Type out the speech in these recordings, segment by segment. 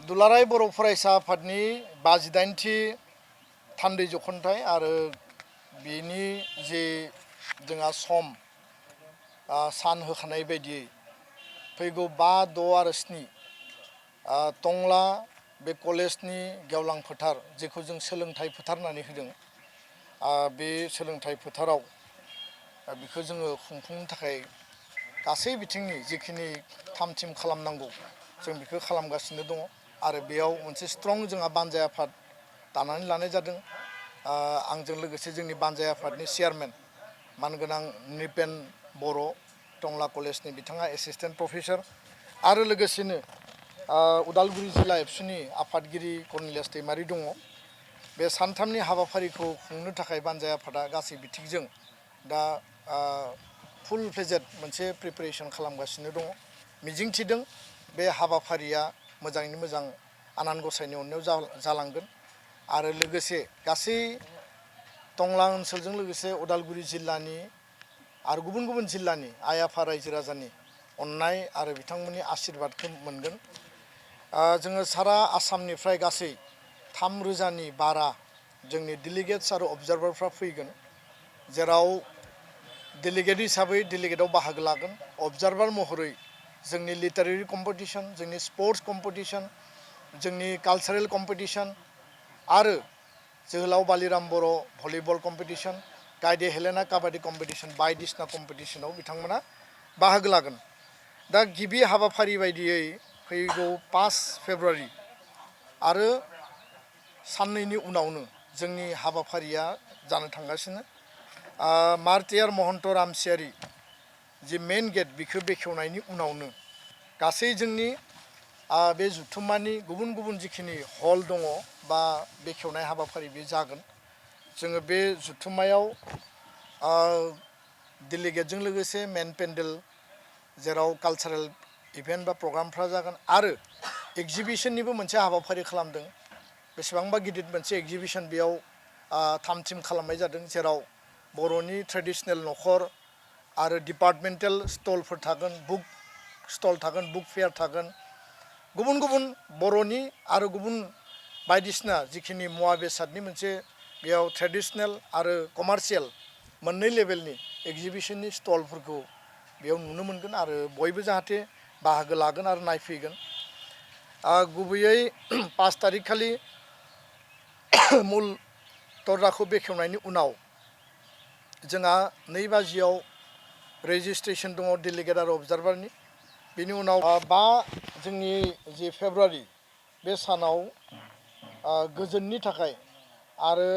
दुलाराय बर' फरायसा आफादनि 58थि थान्दै जख'न्थाइ आरो बेनि जे जोंहा सम सान होखानाय बायदियै फैगौ 5, 6 आरो 7 टंला बे कलेजनि गेवलां फोथार जेखौ जों सोलोंथाइ फोथार होननानै होदों बे सोलोंथाइ फोथाराव बेखौ जोङो खुंफुंनो थाखाय गासै बिथिंनि जिखिनि थाम-थिम खालामनांगौ जों बेखौ खालामगासिनो दङ आरो बेयाव मोनसे स्ट्रं जोंहा बानजाय आफाद दानानै लानाय जादों आंजों लोगोसे जोंनि बानजाय आफादनि चेयारमेन मानगोनां निपेन बर' टंला कलेजनि बिथाङा एसिस्टेन्ट प्रफेसर आरो लोगोसेनो उदालगुरि जिल्ला एबसुनि आफादगिरि कर्नेलियास दैमारि दङ बे सानथामनि हाबाफारिखौ खुंनो थाखाय बानजाय आफादा गासै बिथिंजों दा फुल फ्लेजेड मोनसे प्रिपेरेसन खालामगासिनो दङ मिजिंथिदों बे हाबाफारिया मोजाङैनो मोजां आनान गसाइनि अननायाव जालांगोन आरो लोगोसे गासै टंला ओनसोलजों लोगोसे उदालगुरि जिल्लानि आरो गुबुन गुबुन जिल्लानि आइ आफा रायजो राजानि अननाय आरो बिथांमोननि आशीर्बादखौ मोनगोन जोङो सारा आसामनिफ्राय गासै 3,000नि बारा जोंनि डेलिगेट्स आरो अबजार्भारफ्रा फैगोन जेराव डेलिगेट हिसाबै डेलिगेटआव बाहागो लागोन अबजार्भार महरै जोंनि लिटारेरि कम्पिटिशन जोंनि स्पर्ट्स कम्पिटिशन जोंनि कालचारेल कम्पिटिशन आरो जोहोलाव बालिराम बर' भलिबल कम्पिटिशन गायदे हेलेना काबादि कम्पिटिशन बायदिसिना कम्पिटिशनाव बिथांमोना बाहागो लागोन दा गिबि हाबाफारि बायदियै फैगौ 5 फेब्रुवारि आरो साननैनि उनावनो जोंनि हाबाफारिया जानो थांगासिनो मार्टियार महन्त रामसियारि जि मेन गेट बिखौ बेखेवनायनि उनावनो गासै जोंनि बे जुथुम्मानि गुबुन गुबुन जिखिनि हल दङ बा बेखेवनाय हाबाफारि बे जागोन जोङो बे जुथुम्मायाव डेलिगेटजों लोगोसे मेन पेन्डेल जेराव कालचारेल इभेन्ट बा प्रग्रामफ्रा जागोन आरो एक्जिबिशननिबो मोनसे हाबाफारि खालामदों बेसेबांबा गिदिर मोनसे एक्जिबिशन बेयाव थाम-थिम खालामनाय जादों जेराव बर'नि ट्रेडिशनेल न'खर आरो डिपार्टमेन्टेल स्टलफोर थागोन बुक स्टल थागोन बुक फेयार थागोन गुबुन गुबुन बर'नि आरो गुबुन बायदिसिना जिखिनि मुवा बेसादनि मोनसे बेयाव ट्रेडिशनेल आरो कमार्शियेल मोननै लेभेलनि एक्जिबिशननि स्टलफोरखौ बेयाव नुनो मोनगोन आरो बयबो जाहाथे बाहागो लागोन आरो नायफैगोन गुबैयै 5 तारिख खालि मुल दरजाखौ बेखेवनायनि उनाव जोंहा 2 बाजियाव रेजिस्ट्रेशन दङ डेलिगेट आरो अबजार्भारनि बेनि उनाव 5 जोंनि जे फेब्रुवारि बे सानाव गोजोननि थाखाय आरो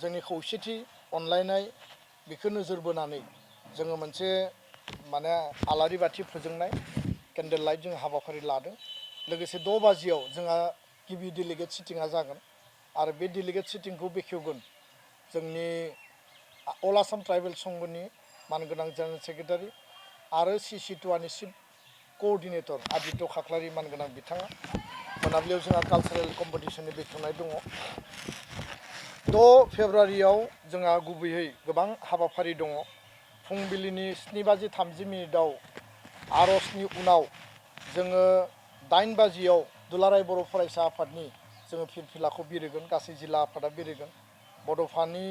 जोंनि खौसेथि अनलायनाय बेखौ नोजोर बोनानै जोङो मोनसे माने आलारि बाथि फोजोंनाय केन्डेल लाइट जों हाबाफारि लादों लोगोसे 6 बाजियाव जोंहा गिबि डेलिगेट सिटिंआ जागोन आरो बे डेलिगेट सिटिंखौ बेखेवगोन जोंनि अल आसाम ट्राइबेल संघनि मानगोनां जेनेरेल सेक्रेटारि आरो CC2नि चिफ क'अर्डिनेटर आदित्य खाख्लारि मानगोनां बिथाङा मोनाबिलियाव जोंहा कालचारेल कम्पिटिशननि बेखेवनाय दङ 6 फेब्रुवारियाव जोंहा गुबैयै गोबां हाबाफारि दङ फुंबिलिनि 7:30 आर'जनि उनाव जोङो 8 बाजियाव दुलाराय बर' फरायसा आफादनि जोङो फिरफिलाखौ बिरहोगोन गासै जिल्ला आफादा बिरहोगोन बड'फानि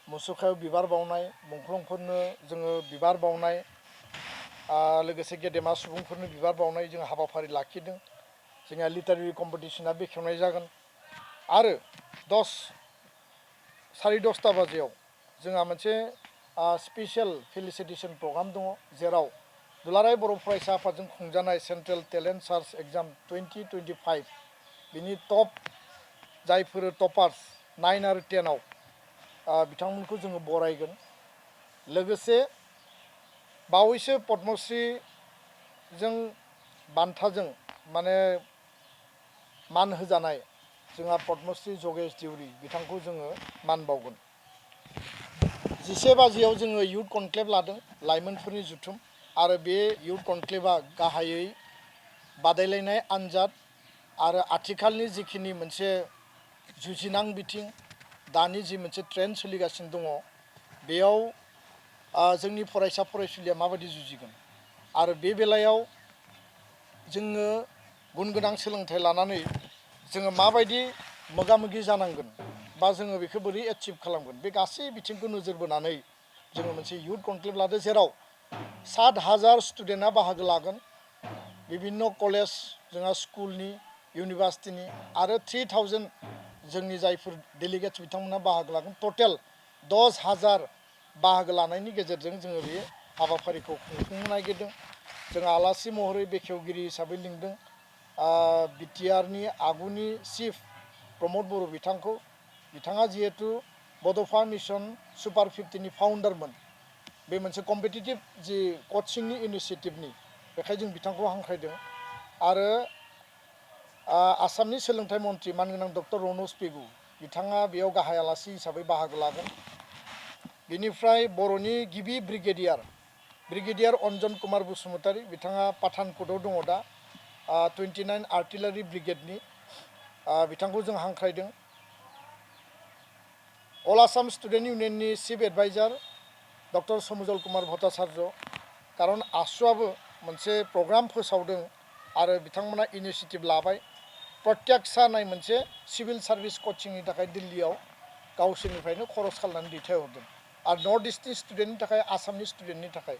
मुसुखायाव बिबार बावनाय मुंख्लंफोरनो जोङो बिबार बावनाय लोगोसे गेदेमा सुबुंफोरनो बिबार बावनाय जों हाबाफारि लाखिदों जोंहा लिटारेरि कम्पिटिशना बेखेवनाय जागोन आरो 10:30 बाजियाव जोंहा मोनसे स्पेसियेल फेलिसिटेसन प्रग्राम दङ जेराव दुलाराय बर' फरायसा आफादजों खुंजानाय सेन्ट्रेल टेलेन्ट सार्च एग्जाम 2025 बिनि टप जायफोर टपार्स 9 आरो 10 बिथांमोनखौ जोङो बरायगोन लोगोसे बावैसो पद्मश्रीजों बान्थाजों माने मान होजानाय जोंहा पद्मश्री जगेश देउरि बिथांखौ जोङो मान बावगोन 11 बाजियाव जोङो इयुथ कनक्लेभ लादों लाइमोनफोरनि जुथुम आरो बे इयुथ कनक्लेभआ गाहायै बादायलायनाय आनजाद आरो आथिखालनि जिखिनि मोनसे जुजिनां बिथिं दानि जि मोनसे ट्रेन्ड सोलिगासिनो दङ बेयाव जोंनि फरायसा फरायसुलिया माबायदि जुजिगोन आरो बे बेलायाव जोङो गुन गोनां सोलोंथाइ लानानै जोङो माबायदि मोगा मोगि जानांगोन बा जोङो बेखौ बोरै एचिभ खालामगोन बे गासै बिथिंखौ नोजोर बोनानै जोङो मोनसे युथ कनक्लेभ लादो जेराव 7,000 स्टुडेन्टआ बाहागो लागोन विभिन्न कलेज जोंहा स्कुलनि इउनिभार्सिटिनि आरो 3,000 जोंनि जायफोर डेलिगेट्स बिथांमोना बाहागो लागोन टटेल 10,000 बाहागो लानायनि गेजेरजों जोङो बे हाबाफारिखौ खुंफुंनो नागिरदों जों आलासि महरै बेखेवगिरि हिसाबै लिंदों बिटिआरनि आगुनि चिफ प्रमद बर' बिथांखौ बिथाङा जिहेतु बड'फा मिशन सुपार 50नि फाउन्डारमोन बे मोनसे कम्पिटिटिभ जि कचिंनि इनिसिएटिभनि बेखायनो जों बिथांखौ हांख्रायदों आरो आसामनि सोलोंथाइ मन्त्रि मानगोनां डक्टर रनज पेगु बिथाङा बेयाव गाहाय आलासि हिसाबै बाहागो लागोन बिनिफ्राय बर'नि गिबि ब्रिगेडियार अन्जन कुमार बसुमतारी बिथाङा पाठानकोटआव दङ दा 29 आर्टिलारि ब्रिगेडनि बिथांखौ जों हांख्रायदों अल आसाम स्टुडेन्ट इउनियननि chief adviser doctor Samujjal Kumar Bhattacharya कारन आसुआबो मोनसे प्रग्राम फोसावदों आरो बिथांमोना इनिसिएटिभ लाबाय प्रत्याक्षा नाय मोनसे सिभिल सार्भिस कचिंनि थाखाय दिल्लीयाव गावसोरनिफ्रायनो खरस खालामनानै दैथायहरदों आरो नर्थ इस्टनि स्टुडेन्टनि थाखाय आसामनि स्टुडेन्टनि थाखाय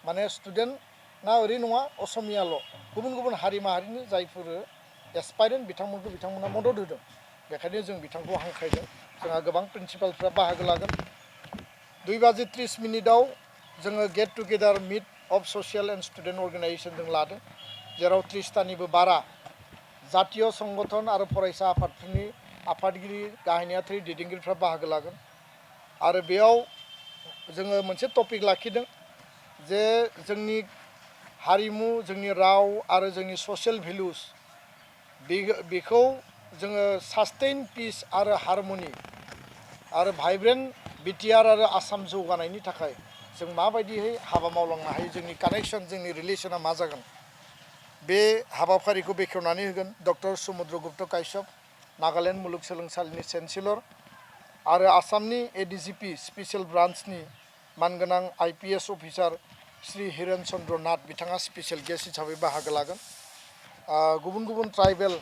माने स्टुडेन्टना ओरै नङा असमियाल' गुबुन गुबुन हारि माहारिनि जायफोर एसपायरेन्ट बिथांमोना मदद होदों बेखायनो जों बिथांखौ हांख्रायदों जोंहा गोबां प्रिन्सिपालफ्रा बाहागो लागोन 2:30 जोङो get together meet of social and student organisation जों लादों जेराव 30तानिबो बारा जातीय संगठन आरो फरायसा आफादफोरनि आफादगिरि गाहाय नेहाथारि दैदेनगिरिफ्रा बाहागो लागोन आरो बेयाव जोङो मोनसे टपिक लाखिदों जे जोंनि हारिमु जोंनि राव आरो जोंनि ससियेल भेलुस बेखौ जोङो सास्टेइन पिस आरो हारमनि आरो भाइब्रेन्ट बिटिआर आरो आसाम जौगानायनि थाखाय जों माबायदियै हाबा मावलांनो हायो जोंनि कानेक्सन जोंनि रिलेसना मा जागोन बे हाबाफारिखौ बेखेवनानै होगोन डक्टर समुद्र गुप्त काश्यप नागालेण्ड मुलुगसोलोंसालिनि चेन्सेलर आरो आसामनि एडिजिपि स्पेसियेल ब्रान्चनि मानगोनां आइपिएस अफिसार श्री हिरेन चन्द्र नाथ बिथाङा स्पेसियेल गेस्ट हिसाबै बाहागो लागोन गुबुन गुबुन ट्राइबेल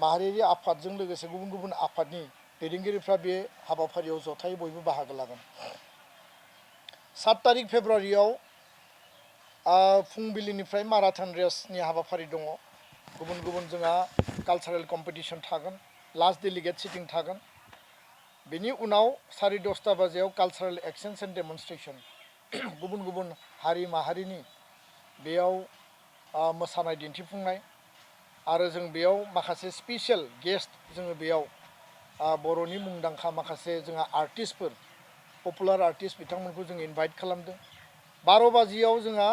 माहारियारि आफादजों लोगोसे गुबुन गुबुन आफादनि दैदेनगिरिफ्रा बे हाबाफारियाव जथायै बयबो बाहागो लागोन 7 तारिख फेब्रुवारियाव फुंबिलिनिफ्राय माराथन रेसनि हाबाफारि दङ गुबुन गुबुन जोंहा कालचारेल कम्पिटिशन थागोन लास्ट डेलिगेट सिटिं थागोन बेनि उनाव 10:30 बाजियाव कालचारेल एक्सचेन्ज एन्ड डेमनस्ट्रेशन गुबुन गुबुन हारि माहारिनि बेयाव मोसानाय दिन्थिफुंनाय आरो जों बेयाव माखासे स्पेसियेल गेस्ट जोङो बेयाव बर'नि मुंदांखा माखासे जोंहा आर्टिस्टफोर पपुलार आर्टिस्ट बिथांमोनखौ जों इनभाइट खालामदों 12 बाजियाव जोंहा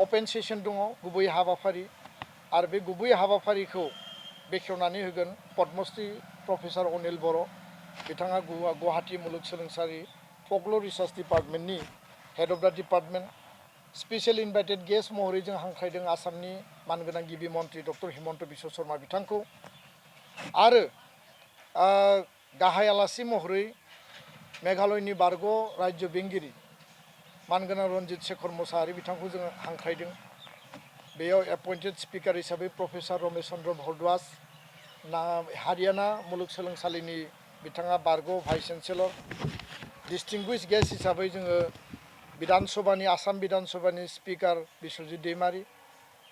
अपेन सेसन दङ गुबै हाबाफारि आरो बे गुबै हाबाफारिखौ बेखेवनानै होगोन पद्मश्री प्रफेसर अनिल बर' बिथाङा गुवाहाटी मुलुगसोलोंसालि फकलर रिसार्च डिपार्टमेन्टनि हेड अफ द डिपार्टमेन्ट स्पेसियेल इनभाइटेड गेस्ट महरै जों हांख्रायदों आसामनि मानगोनां गिबि मन्त्रि डक्टर हिमन्त बिश्व शर्मा बिथांखौ आरो गाहाय आलासि महरै मेघालयनि बारग' रायजो बेंगिरि मानगोनां रन्जित शेखर मोसाहारि बिथांखौ जोङो हांख्रायदों बेयाव एपइन्टेड स्पिकार हिसाबै प्रफेसर रमेश चन्द्र भरद्वाज हारियाना मुलुगसोलोंसालिनि बिथाङा बारग' भाइस चेन्सेलर डिस्टिंगुइश गेस्ट हिसाबै जोङो आसाम बिधान सभानि स्पिकार बिश्वजित दैमारि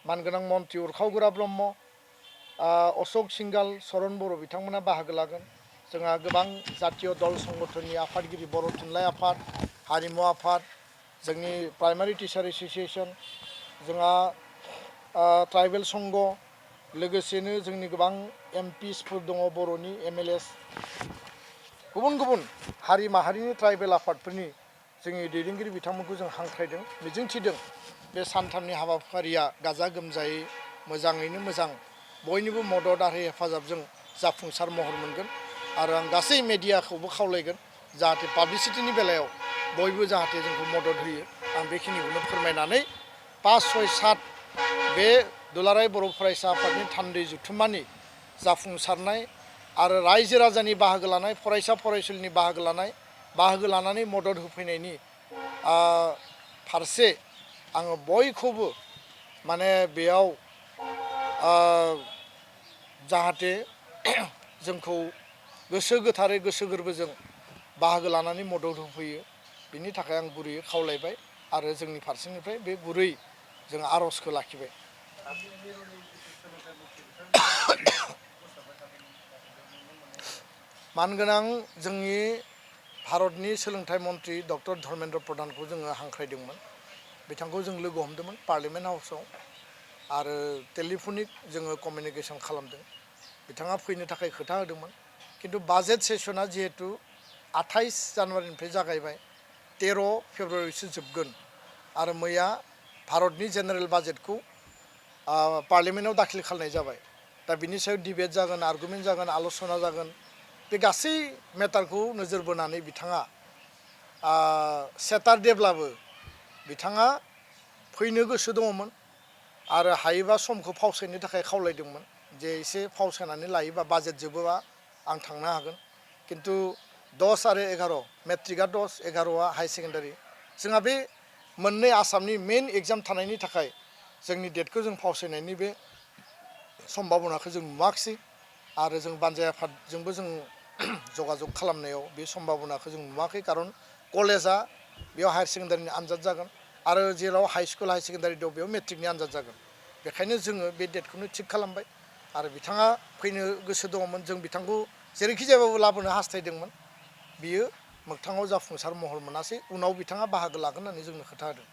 मानगोनां मन्त्रि उरखावगोरा ब्रह्म अशोक सिंगाल सरन बर' बिथांमोना बाहागो लागोन जोंहा गोबां जातीय दल संगठननि आफादगिरि बर' थुनलाइ आफाद हारिमु आफाद जोंनि प्राइमारि टिचार एस'सिएशन जोंहा ट्राइबेल संघ लोगोसेनो जोंनि गोबां एमपिसफोर दङ बर'नि एमएलएस गुबुन गुबुन हारि माहारिनि ट्राइबेल आफादफोरनि जोंनि दैदेनगिरि बिथांमोनखौ जों हांख्रायदों मिजिंथिदों बे सानथामनि हाबाफारिया गाजा गोमजायै मोजाङैनो मोजां बयनिबो मदद आरो हेफाजाबजों जाफुंसार महर मोनगोन आरो आं गासै मेडियाखौबो खावलायगोन जाहाथे पाब्लिसिटिनि बेलायाव बयबो जाहाथे जोंखौ मदद होयो आं बेखिनिखौनो फोरमायनानै 5, 6, 7 बे दुलाराय बर' फरायसा आफादनि थान्दै जथुम्मानि जाफुंसारनाय आरो रायजो राजानि बाहागो लानाय फरायसा फरायसुलिनि बाहागो लानानै मदद होफैनायनि फारसे आङो बयखौबो माने बेयाव जाहाथे जोंखौ गोसो गोथारै गोसो गोरबोजों बाहागो लानानै मदद होफैयो बिनि थाखाय आं गुरैयै खावलायबाय आरो जोंनि फारसेनिफ्राय बे गुरै जों आर'जखौ लाखिबाय। मानगोनां जोंनि भारतनि सोलोंथाइ मन्त्रि डक्टर धर्मेन्द्र प्रधानखौ जोङो हांख्रायदोंमोन। बिथांखौ जों लोगो हमदोंमोन पार्लियामेन्ट हाउसआव आरो टेलिफनिक जोङो कमिउनिकेसन खालामदों। बिथाङा फैनो थाखाय खोथा होदोंमोन खिन्थु बाजेट सेसना जिहेतु 28 जानुवारिनिफ्राय जागायबाय 13 फेब्रुवारिसो जोबगोन आरो मैया भारतनि जेनेरेल बाजेटखौ पार्लियामेन्टआव दाखिल खालामनाय जाबाय। दा बिनि सायाव डिबेट जागोन, आर्गुमेन्ट जागोन, आल'सना जागोन। बे गासै मेटारखौ नोजोर बोनानै बिथाङा सेटारडेब्लाबो बिथाङा फैनो गोसो दङमोन आरो हायोबा समखौ फावसायनो थाखाय खावलायदोंमोन जे एसे फावसायनानै लायोबा बाजेट जोबोबा आं थांनो हागोन। खिन्थु 10 आरो 11 मेट्रिकआ 10, 11आ हाई सेकेन्डारि जोंहा बे मोननै आसामनि मेइन एग्जाम थानायनि थाखाय जोंनि डेटखौ जों फावसायनायनि बे सम्भाबनाखौ जों नुवाखिसै आरो जों बानजाय आफादजोंबो जों जगाजग खालामनायाव बे सम्भाबनाखौ जों नुवाखै खारन कलेजा बेयाव हायार सेकेन्डारिनि आनजाद जागोन आरो जेराव हाई स्कुल हाई सेकेन्डारि दं बेयाव मेट्रिकनि आनजाद जागोन। बेखायनो जोङो बे डेटखौनो थिग खालामबाय आरो बिथाङा फैनो गोसो दङमोन। जों बिथांखौ जेरैखि जायाबाबो लाबोनो हास्थायदोंमोन। बियो मोगथाङाव जाफुंसार महर मोनासै। उनाव बिथाङा बाहागो लागोन होननानै जोंनो खोथा होदों।